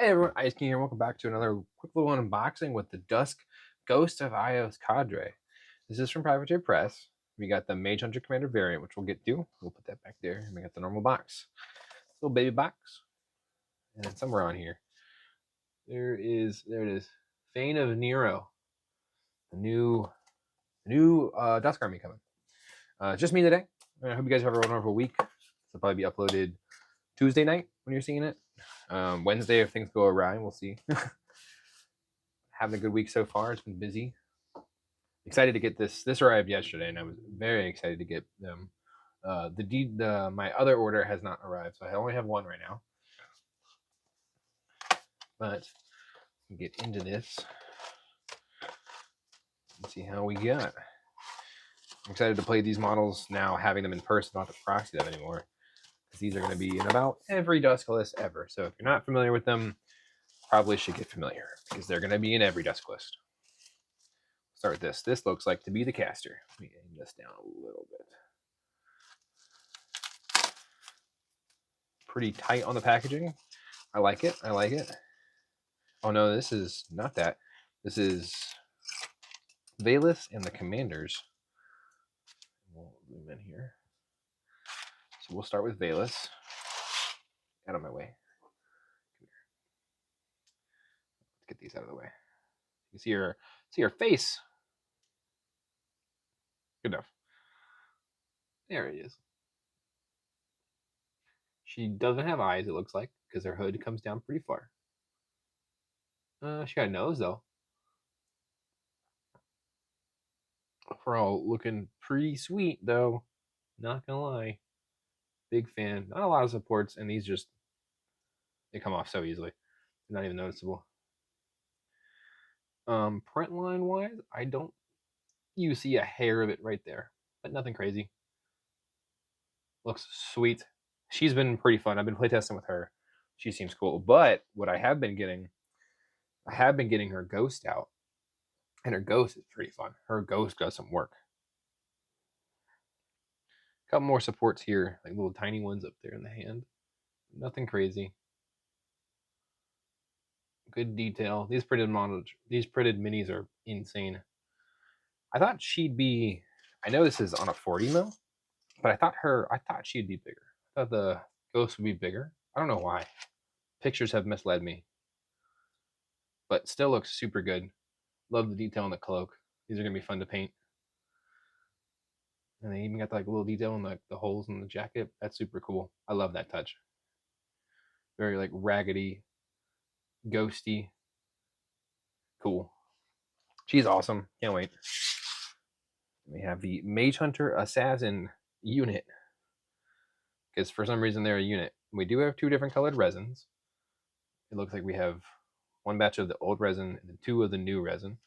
Hey everyone, Ice King here. Welcome back to another quick little unboxing with the Dusk Ghost of Ios cadre. This is from Privateer Press. We got the Mage Hunter Commander variant, which we'll get to. We'll put that back there. And we got the normal box. Little baby box. And then somewhere on here, there it is. Fane of Nero. The new Dusk Army coming. Just me today. I hope you guys have a wonderful week. This will probably be uploaded Tuesday night when you're seeing it. Wednesday, if things go awry, we'll see. Having a good week so far. It's been busy. Excited to get this. This arrived yesterday, and I was very excited to get them. My other order has not arrived, so I only have one right now. But get into this and see how we got. I'm excited to play these models now, having them in person, not to proxy them anymore, because these are going to be in about every Dusk list ever. So if you're not familiar with them, probably should get familiar, because they're going to be in every Dusk list. Start with this. This looks like to be the caster. Let me aim this down a little bit. Pretty tight on the packaging. I like it. I like it. Oh no, this is not that. This is Vaelyss and the Commanders. We'll zoom in here. So we'll start with Vaelyss. Out of my way. Come here. Let's get these out of the way. You see her face. Good enough. There it is. She doesn't have eyes, it looks like, because her hood comes down pretty far. She got a nose though. Overall, looking pretty sweet though. Not gonna lie. Big fan. Not a lot of supports, and these just they come off so easily. They're not even noticeable. Print line wise, I don't. You see a hair of it right there, but nothing crazy. Looks sweet. She's been pretty fun. I've been playtesting with her. She seems cool. But what I have been getting her ghost out, and her ghost is pretty fun. Her ghost does some work. A couple more supports here, like little tiny ones up there in the hand. Nothing crazy. Good detail. These printed minis are insane. I thought she'd be. I know this is on a 40 mil, but I thought she'd be bigger. I thought the ghost would be bigger. I don't know why. Pictures have misled me, but still looks super good. Love the detail on the cloak. These are gonna be fun to paint. And they even got like a little detail in the holes in the jacket. That's super cool. I love that touch. Very like raggedy, ghosty. Cool. She's awesome. Can't wait. We have the Mage Hunter Assassin unit. Because for some reason they're a unit. We do have two different colored resins. It looks like we have one batch of the old resin and then two of the new resin.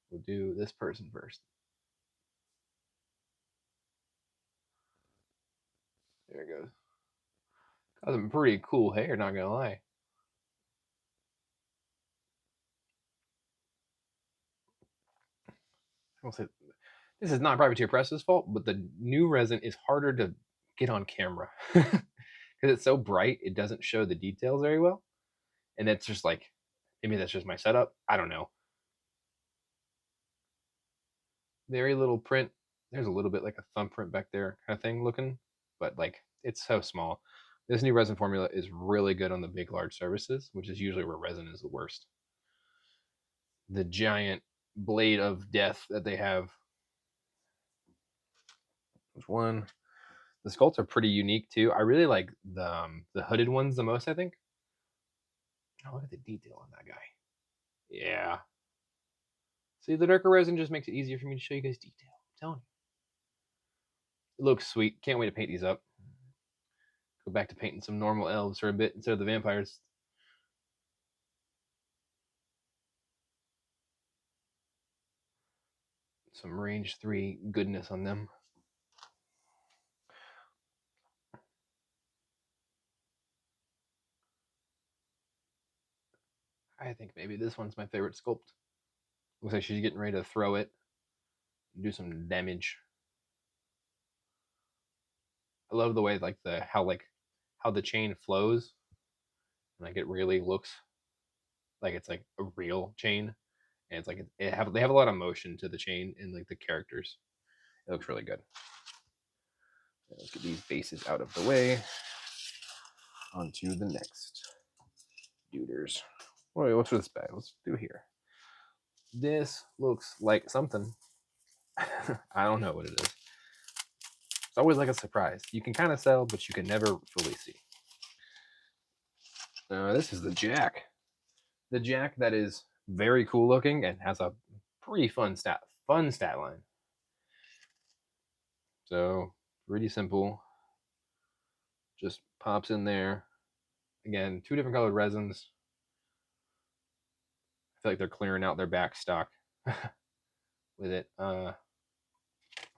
We'll do this person first. There it goes. Got some pretty cool hair, not gonna lie. I will say this is not Privateer Press's fault, but the new resin is harder to get on camera because it's so bright. It doesn't show the details very well, and it's just like maybe that's just my setup. I don't know. Very little print. There's a little bit like a thumbprint back there kind of thing looking, but like it's so small. This new resin formula is really good on the big, large surfaces, which is usually where resin is the worst. The giant blade of death that they have. There's one. The sculpts are pretty unique too. I really like the hooded ones the most, I think. Oh, look at the detail on that guy. Yeah. See, the darker resin just makes it easier for me to show you guys detail. I'm telling you. It looks sweet. Can't wait to paint these up. Go back to painting some normal elves for a bit instead of the vampires. Some range 3 goodness on them. I think maybe this one's my favorite sculpt. Looks like she's getting ready to throw it. Do some damage. I love the way how the chain flows Like it really looks like it's like a real chain, and it's like they have a lot of motion to the chain and like the characters. It looks really good. Let's get these bases out of the way. On to the next duders. Wait, what's this bag? Let's do here. This looks like something. I don't know what it is. It's always like a surprise. You can kind of sell, but you can never fully see. This is the Jack. The Jack that is very cool looking and has a pretty fun stat line. So pretty simple. Just pops in there. Again, 2 different colored resins. I feel like they're clearing out their back stock with it. Let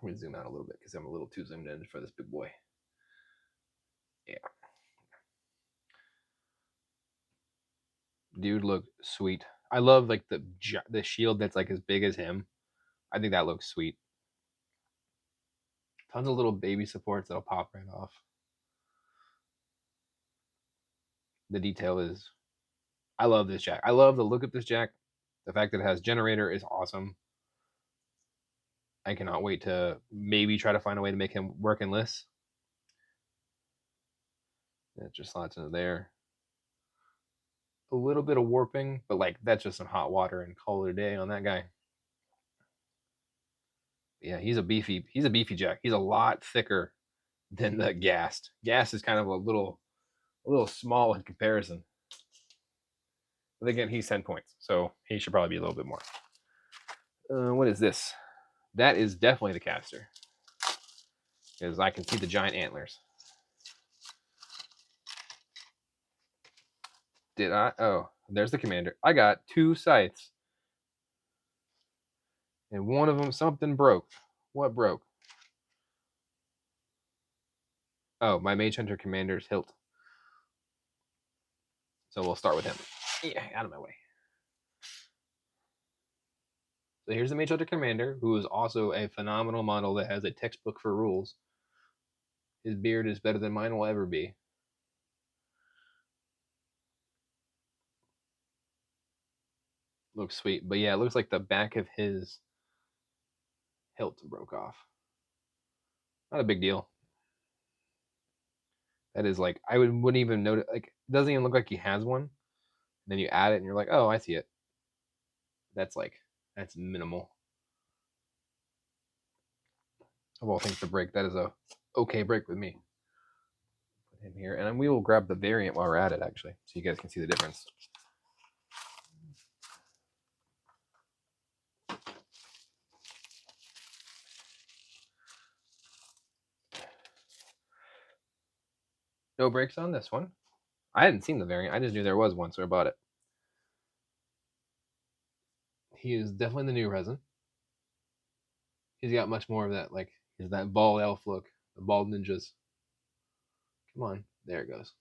me zoom out a little bit because I'm a little too zoomed in for this big boy. Yeah. Dude looked sweet. I love like the shield that's like as big as him. I think that looks sweet. Tons of little baby supports that'll pop right off. The detail is, I love this Jack. I love the look of this Jack. The fact that it has generator is awesome. I cannot wait to maybe try to find a way to make him work in lists. It just slots into there. A little bit of warping, but like that's just some hot water and call it a day on that guy. Yeah, he's a beefy Jack. He's a lot thicker than the Ghast. Ghast is kind of a little small in comparison. But again, he's 10 points, so he should probably be a little bit more. What is this? That is definitely the caster, because I can see the giant antlers. Did I? Oh, there's the commander. I got 2 sights, and one of them something broke. What broke? Oh, my Mage Hunter commander's hilt. So we'll start with him. Yeah, out of my way. So here's the Mage Hunter commander, who is also a phenomenal model that has a textbook for rules. His beard is better than mine will ever be. Looks sweet, but yeah, it looks like the back of his hilt broke off. Not a big deal. That is like, I wouldn't even notice. Like, it doesn't even look like he has one. And then you add it, and you're like, oh, I see it. That's minimal. Of all things to break, that is a okay break with me. Put him here, and then we will grab the variant while we're at it, actually, so you guys can see the difference. No breaks on this one. I hadn't seen the variant. I just knew there was one, so I bought it. He is definitely the new resin. He's got much more of that, like, he's that bald elf look, the bald ninjas. Come on, there it goes.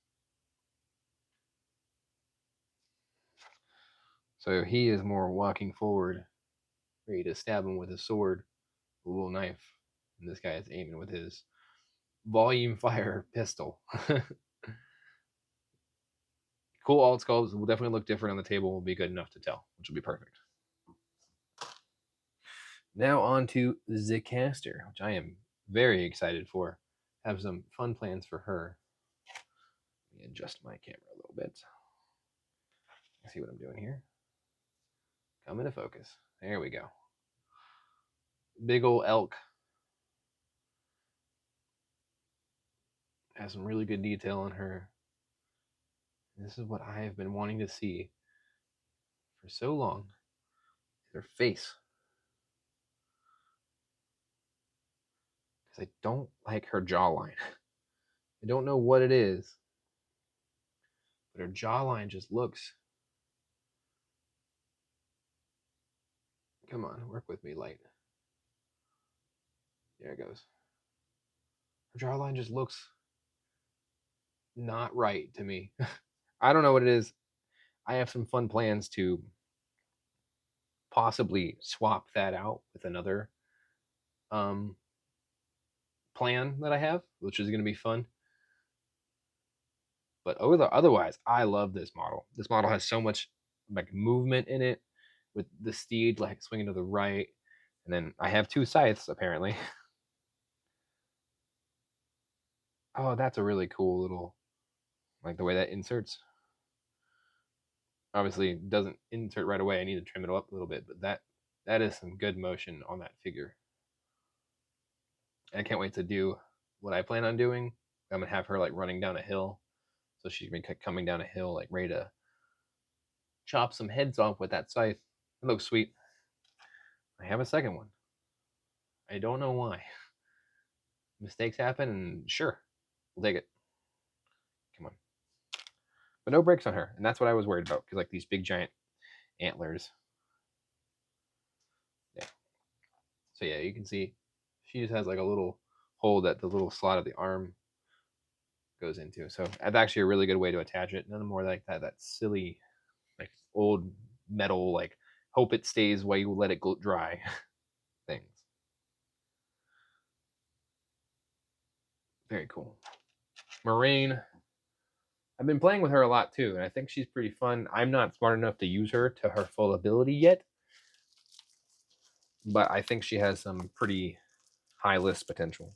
So he is more walking forward, ready to stab him with his sword, a little knife, and this guy is aiming with his volume fire pistol. Cool alt sculpts will definitely look different on the table. Will be good enough to tell, which will be perfect. Now on to the caster, which I am very excited for. Have some fun plans for her. Let me adjust my camera a little bit. Let's see what I'm doing here. Come into focus. There we go. Big ol' elk. Has some really good detail on her. This is what I have been wanting to see for so long. Her face. Because I don't like her jawline. I don't know what it is, but her jawline just looks. Come on, work with me, light. There it goes. Her jawline just looks not right to me. I don't know what it is. I have some fun plans to possibly swap that out with another plan that I have, which is going to be fun. But otherwise, I love this model. This model has so much like movement in it, with the steed like swinging to the right, and then I have 2 scythes apparently. Oh, that's a really cool little, like the way that inserts. Obviously, it doesn't insert right away. I need to trim it up a little bit, but that is some good motion on that figure. And I can't wait to do what I plan on doing. I'm gonna have her like running down a hill, so she's gonna be coming down a hill like ready to chop some heads off with that scythe. It looks sweet. I have a second one. I don't know why. Mistakes happen, and sure, we'll take it. Come on. But no breaks on her, and that's what I was worried about, because like these big giant antlers. Yeah. So yeah, you can see she just has like a little hole that the little slot of the arm goes into. So that's actually a really good way to attach it. None more like that silly like old metal like hope it stays while you let it dry things. Very cool. Morayne. I've been playing with her a lot too, and I think she's pretty fun. I'm not smart enough to use her to her full ability yet, but I think she has some pretty high list potential.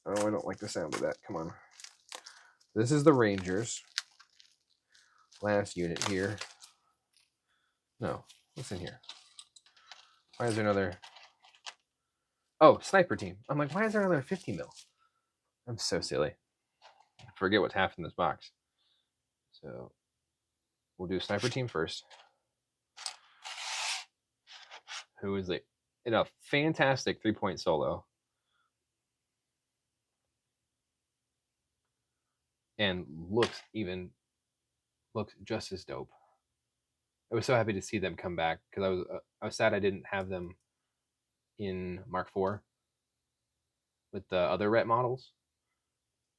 Oh, I don't like the sound of that. Come on. This is the Rangers. Last unit here. No, what's in here? Why is there another? Oh, sniper team. I'm like, why is there another 50 mil? I'm so silly. I forget what's half in this box. So we'll do sniper team first. Who is in a fantastic 3-point solo. And looks just as dope. I was so happy to see them come back, because I was sad I didn't have them in Mark IV with the other ret models.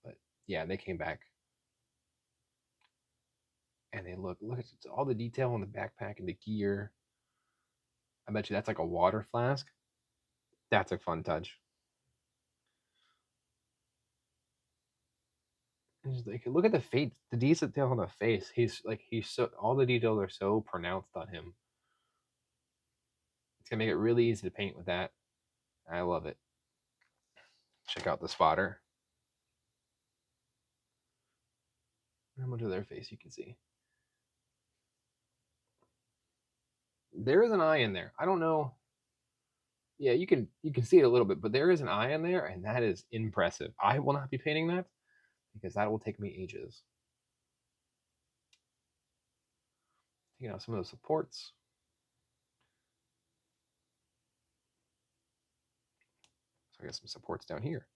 But yeah, they came back. And they look at all the detail on the backpack and the gear. I bet you that's like a water flask. That's a fun touch. And just like, look at the face, the detail on the face. He's so, all the details are so pronounced on him. It's gonna make it really easy to paint with that. I love it. Check out the spotter. How much of their face you can see? There is an eye in there. I don't know. Yeah, you can see it a little bit, but there is an eye in there, and that is impressive. I will not be painting that, because that will take me ages. Taking out some of those supports. So I got some supports down here.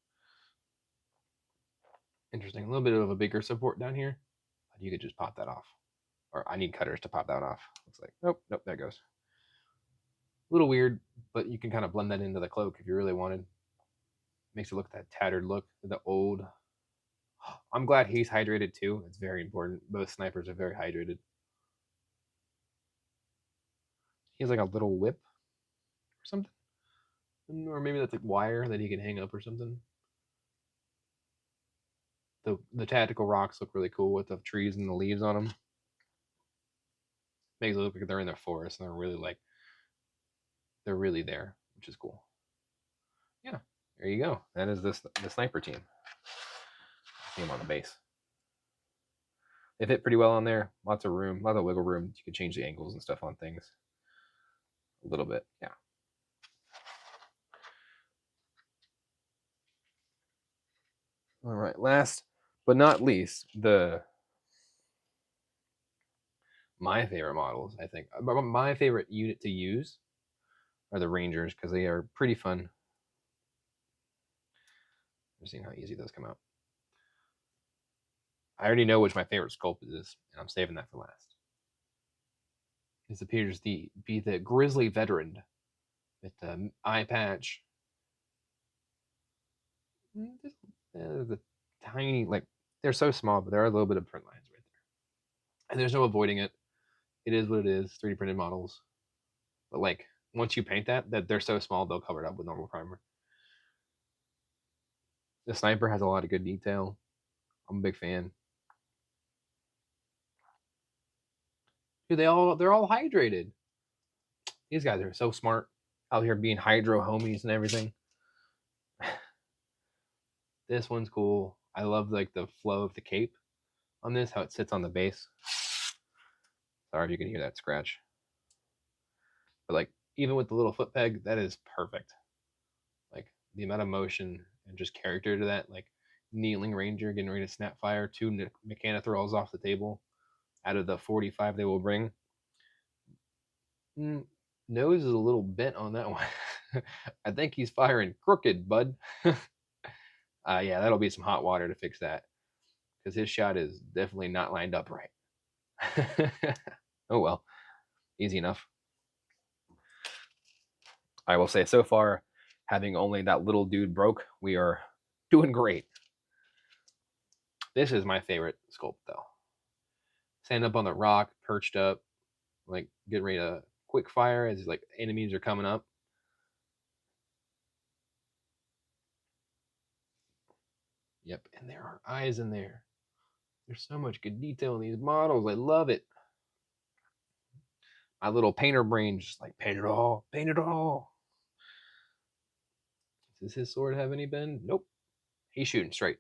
Interesting. A little bit of a bigger support down here. You could just pop that off. Or I need cutters to pop that off. Looks like, nope, there it goes. A little weird, but you can kind of blend that into the cloak if you really wanted. Makes it look that tattered look, the old. I'm glad he's hydrated too. It's very important. Both snipers are very hydrated. He has like a little whip or something. Or maybe that's like wire that he can hang up or something. The tactical rocks look really cool with the trees and the leaves on them. Makes it look like they're in their forest and they're really there, which is cool. Yeah, there you go. That is the sniper team. See him on the base. They fit pretty well on there. Lots of room, a lot of wiggle room. You can change the angles and stuff on things a little bit. Yeah. All right. Last but not least, my favorite models, I think. My favorite unit to use are the Rangers, because they are pretty fun. I'm seeing how easy those come out. I already know which my favorite sculpt is, and I'm saving that for last. This appears to be the Grizzly Veteran with the eye patch. The tiny, like, they're so small, but there are a little bit of print lines right there. And there's no avoiding it. It is what it is, 3D printed models. But like, once you paint that they're so small, they'll cover it up with normal primer. The sniper has a lot of good detail. I'm a big fan. Dude, they're all hydrated. These guys are so smart out here being hydro homies and everything. This one's cool. I love like the flow of the cape on this, how it sits on the base. Sorry if you can hear that scratch. But like even with the little foot peg, that is perfect. Like the amount of motion and just character to that, like kneeling ranger getting ready to snap fire, 2 mechanothralls off the table out of the 45 they will bring. Nose is a little bent on that one. I think he's firing crooked, bud. Yeah, that'll be some hot water to fix that because his shot is definitely not lined up right. Oh well, easy enough. I will say so far, having only that little dude broke, we are doing great. This is my favorite sculpt though. Stand up on the rock, perched up, like getting ready to quick fire as like enemies are coming up. Yep, and there are eyes in there. There's so much good detail in these models. I love it. My little painter brain just like paint it all, paint it all. Does his sword have any bend? Nope. He's shooting straight.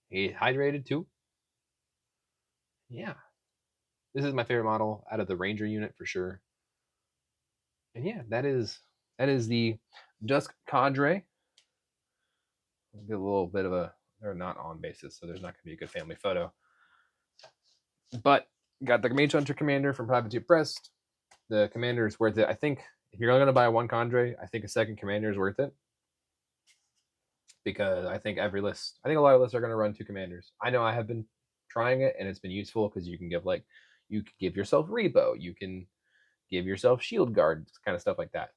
He hydrated too. Yeah. This is my favorite model out of the Ranger unit for sure. And yeah, that is the Dusk cadre. We'll get a little bit of a, they're not on basis, so there's not going to be a good family photo. But got the Mage Hunter Commander from Privateer Press. The Commander is worth it. I think if you're going to buy one cadre, I think a second Commander is worth it. Because I think every list, I think a lot of lists are going to run 2 commanders. I know I have been trying it and it's been useful because you can give like, you can give yourself Rebo, you can give yourself Shield Guard, kind of stuff like that.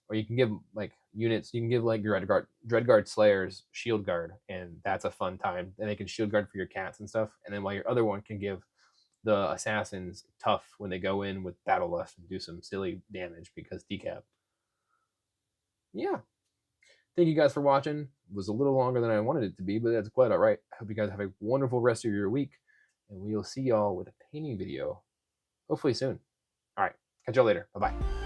Or you can give like units, you can give like your Dreadguard Slayers Shield Guard, and that's a fun time. And they can Shield Guard for your cats and stuff. And then while your other one can give the assassins tough when they go in with Battle Lust and do some silly damage because decap. Yeah, thank you guys for watching. It was a little longer than I wanted it to be, but that's quite all right. I hope you guys have a wonderful rest of your week, and we'll see y'all with a painting video hopefully soon. All right, catch y'all later. Bye-bye.